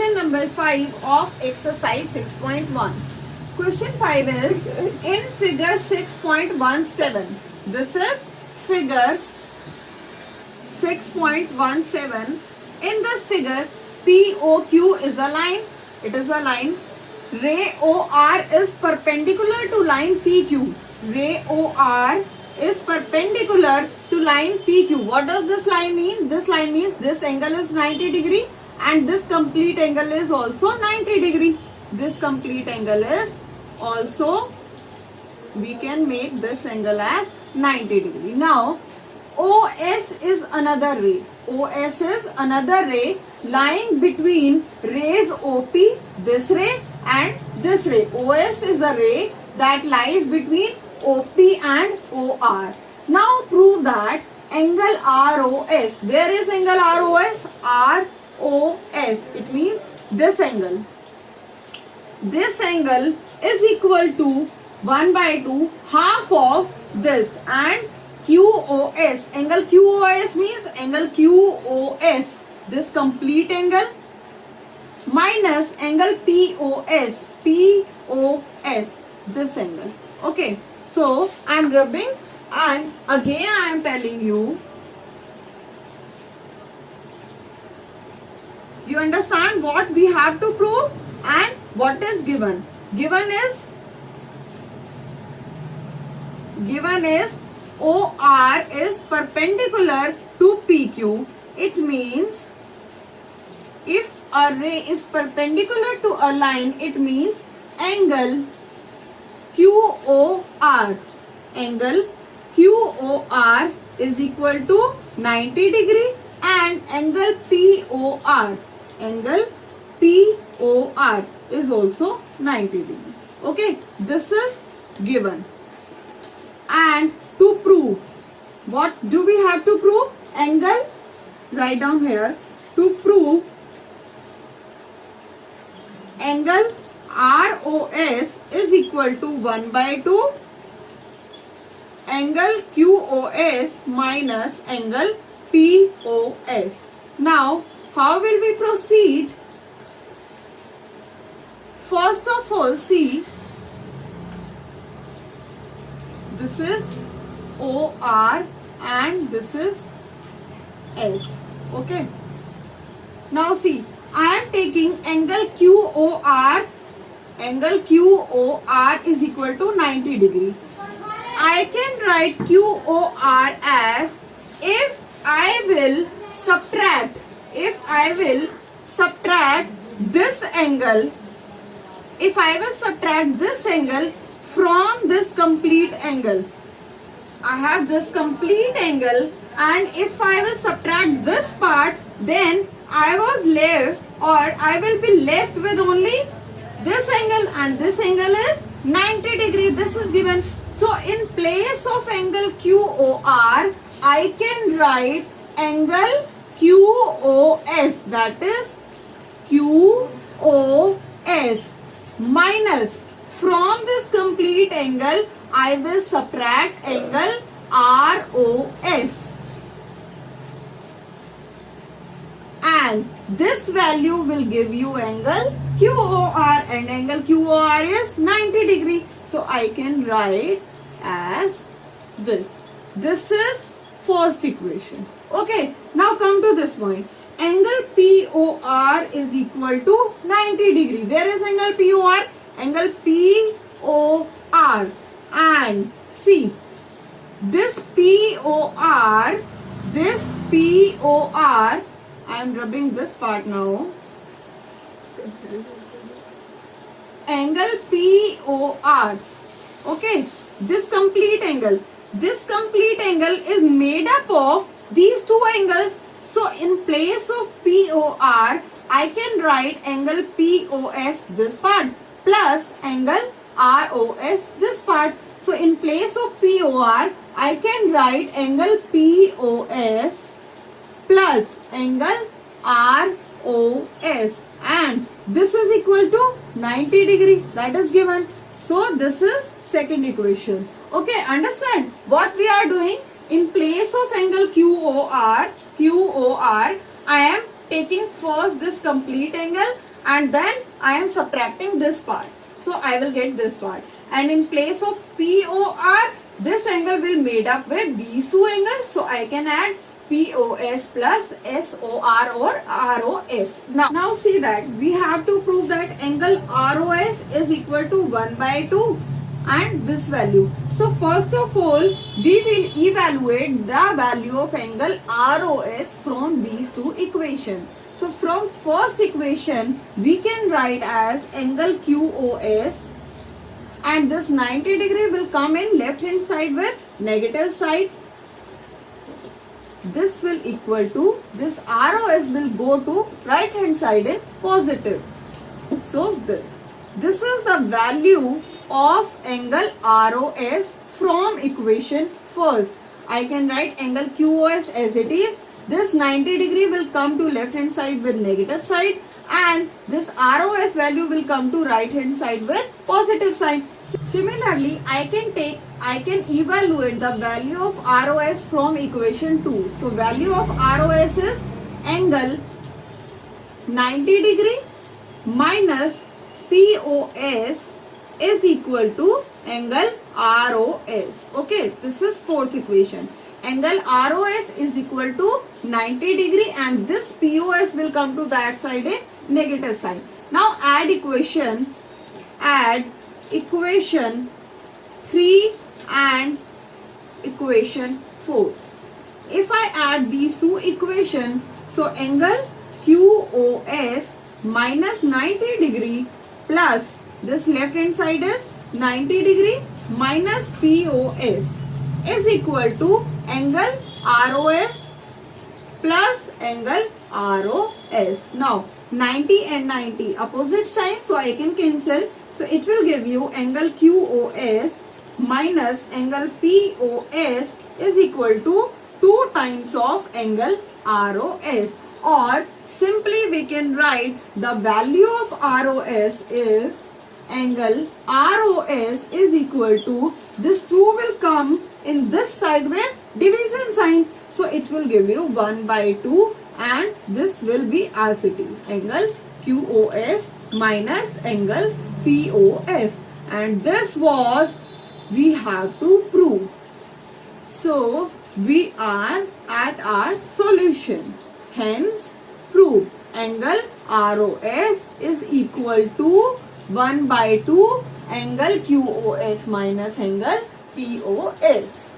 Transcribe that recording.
Question number 5 of exercise 6.1. Question 5 is in figure 6.17. This is figure 6.17. In this figure, POQ is a line. It is a line. Ray OR is perpendicular to line PQ. Ray OR is perpendicular to line PQ. What does this line mean? This line means this angle is 90 degree and this complete angle is also 90 degree. This complete angle is also, we can make this angle as 90 degree. Now, OS is another ray. OS is another ray lying between rays OP, this ray and this ray. OS is a ray that lies between OP and OR. Now prove that angle ROS. Where is angle ROS? ROS. It means this angle. This angle is equal to 1 by 2 half of this, and QOS. Angle QOS means angle QOS. This complete angle minus angle POS. POS. This angle. Okay. So, I am rubbing and again I am telling you. You understand what we have to prove and what is given. Given is OR is perpendicular to PQ. It means if a ray is perpendicular to a line, it means angle QOR. Angle QOR is equal to 90 degree and angle POR. Angle POR is also 90 degree. Okay, this is given. And to prove, what do we have to prove? Angle, write down here, to prove angle ROS is equal to 1 by 2 angle QOS minus angle POS. Now, how will we proceed? First of all, see, this is OR and this is S. Okay. Now see, I am taking angle QOR. Angle QOR is equal to 90 degree. I can write QOR as if I will subtract this angle, if I will subtract this angle from this complete angle. I have this complete angle, and if I will subtract this part, then I was left, or I will be left with only this angle, and this angle is 90 degree. This is given. So in place of angle QOR, I can write angle QOS, that is QOS minus, from this complete angle I will subtract angle ROS, and this value will give you angle QOR, and angle QOR is 90 degree. So I can write as this. This is first equation. Okay, now come to this point. Angle POR is equal to 90 degree. Where is angle POR? Angle POR. And see, this POR, I am rubbing this part now. Angle POR. Okay, this complete angle is made up of these two angles. So in place of POR, I can write angle POS, this part, plus angle ROS, this part. So in place of POR, I can write angle POS plus angle ROS, and this is equal to 90 degree. That is given. So this is second equation. Okay, understand what we are doing? In place of angle QOR, I am taking first this complete angle and then I am subtracting this part. So I will get this part. And in place of POR, this angle will made up with these two angles. So I can add POS plus SOR or ROS. Now see that we have to prove that angle ROS is equal to 1 by 2 and this value. So first of all, we will evaluate the value of angle ROS from these two equations. So from first equation, we can write as angle QOS, and this 90 degree will come in left hand side with negative side. This will equal to, this ROS will go to right hand side in positive. So this is the value of angle ROS from equation first. I can write angle QOS as it is. This 90 degree will come to left hand side with negative side, and this ROS value will come to right hand side with positive sign. Similarly, I can evaluate the value of ROS from equation 2. So value of ROS is angle 90 degree minus POS is equal to angle ROS. Okay, this is fourth equation. Angle ROS is equal to 90 degree and this POS will come to that side in negative side. Now add equation 3 and equation 4. If I add these two equations, so angle QOS minus 90 degree plus this left hand side is 90 degree minus POS is equal to angle ROS plus angle ROS. Now 90 and 90 opposite signs, so I can cancel. So it will give you angle QOS minus angle POS is equal to 2 times of angle ROS, or simply we can write the value of ROS is angle ROS is equal to, this 2 will come in this side with division sign, so it will give you 1 by 2 and this will be RCT, angle QOS minus angle POS, and this was we have to prove. So we are at our solution. Hence prove angle ROS is equal to 1 by 2 angle QOS minus angle POS.